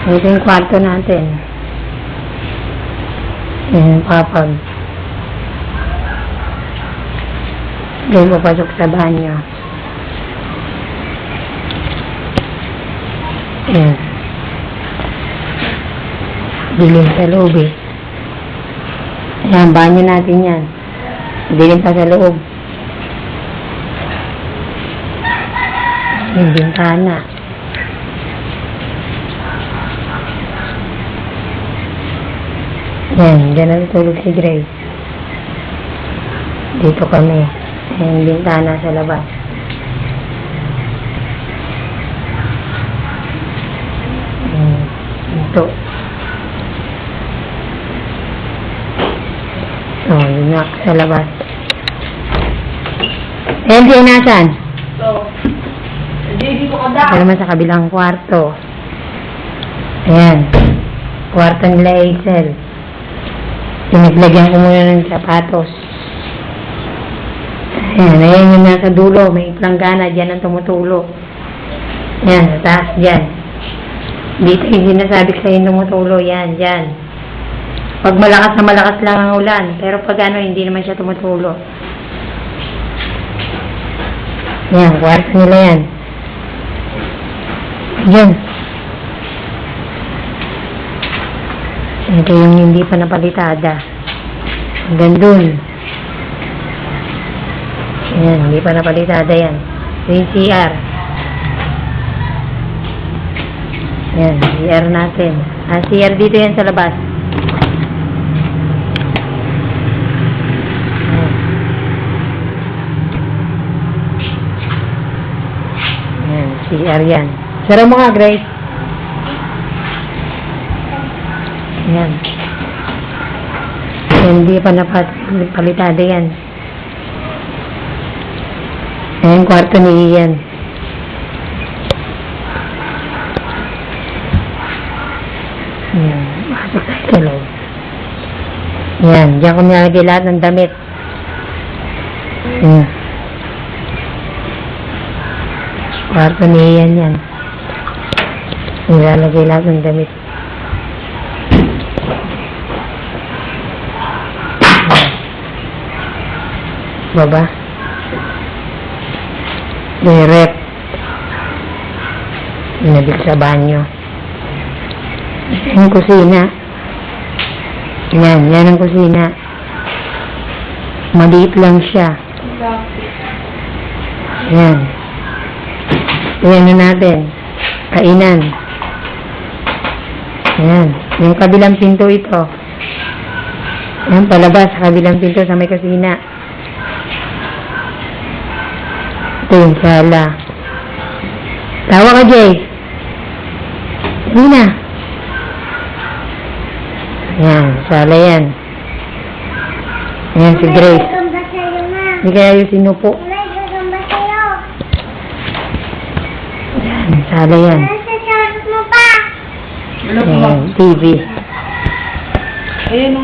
Ito yung kwarto natin. Yan yung papag. Doon papasok sa banyo. Yan. Dilim sa loob eh. Yan, banyo natin yan. Dilim pa sa loob. Yung bintana. Yan, dyan na tulog si Grace. Dito kami. Yung bintana sa labas. Ito. Oh, yun nga sa labas. LJ, nasan? So, dito ka daw. Ito naman sa kabilang kwarto. Ayan. Kwarto nila Hazel. Pinaglagyan ko muna ng sapatos. Ayan. Ayan yung nasa dulo. May planggana. Diyan ang tumutulo. Ayan. Sa taas dyan. Dito yung sinasabi ko sa'yo tumutulo. Yan. Dyan. Pag malakas na malakas lang ang ulan. Pero pag ano, hindi naman siya tumutulo. Ayan. Kwarto nila yan. Yan. Ito yung hindi pa napalitada. Hanggang dun. Yan, hindi pa napalitada yan. Ito yung CR. Yan, CR natin. CR dito yan sa labas. Yan, CR yan. Sara mo nga, Grace. Yan. Hindi pa napalitada yan. Ayan, kwarto ni Ian. Yan. Masok tayo sa loob. Yan. Diyan ko nilagay lahat ng damit. Yan. Kwarto ni Ian yan. Nilalagay lahat ng damit. Baba. May rep. Nabig sa banyo. Yung kusina. Yan. Yan ang kusina. Maliit lang siya. Yan. Yan na natin. Kainan. Yan. Yung kabilang pinto ito. Yan, palabas sa kabilang pinto sa may kusina. Ito yung sala. Tawa ka, Jay. Hindi na. Yan, sala yan. Yan si Grace. Hindi kaya yung sinupo. Yan, sala yan. Yan, TV. Ayan o.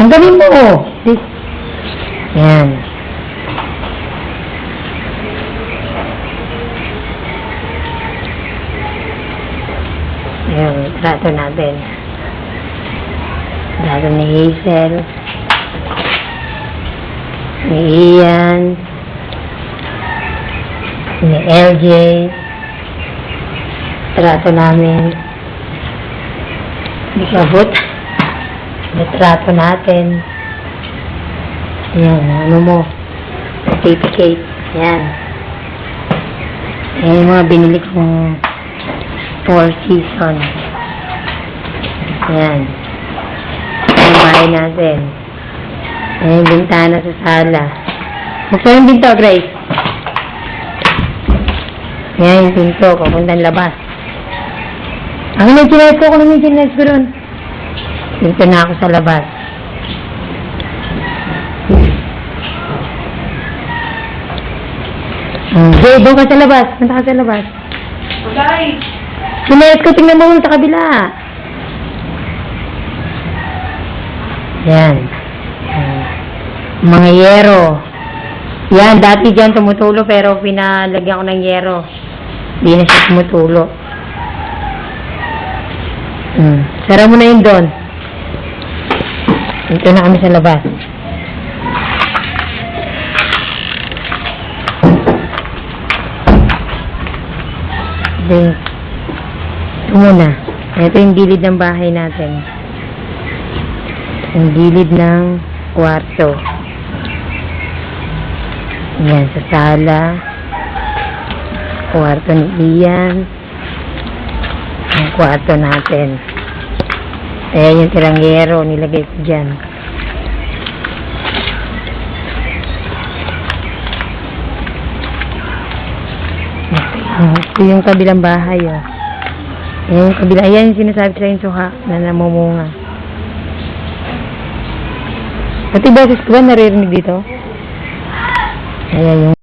Ang galing mo, oh. Yan. Yung trato natin. Trato ni Hazel. Ni Ian. Ni LJ. Trato namin. Ni Kabut. Trato natin. Yan, ano mo. Certificate. Yan. Yan yung mga binili kong 4 seasons. Yan. Yung bahay natin. Yan yung bintana sa sala. Buksan yung pinto, Grace. Yan yung pinto. Papuntang labas. Ang nag-chinex ko. Kung nag-chinex ko ron. Dito na ako sa labas. Jay, doon ka sa labas. Punta ka sa labas. Okay. Chinex ko, tingnan mo sa kabila. Yan. Mga yero. Yan, dati dyan tumutulo pero pinalagyan ko ng yero. Di na siya tumutulo. Sara mo na yun doon. Dito na kami sa labas. Then, ito muna. Ito yung gilid ng bahay natin. Yung gilid ng kwarto. Yan, sa sala. Kwarto ni Ian. Ang kwarto natin. Ayan yung tirangyero, nilagay ko dyan. Ito yung kabilang bahay, oh. Ayan yung kabila. Ayan yung sinasabi sa yung suha na namumunga. Pati boses ko ba naririnig dito? Ayan yung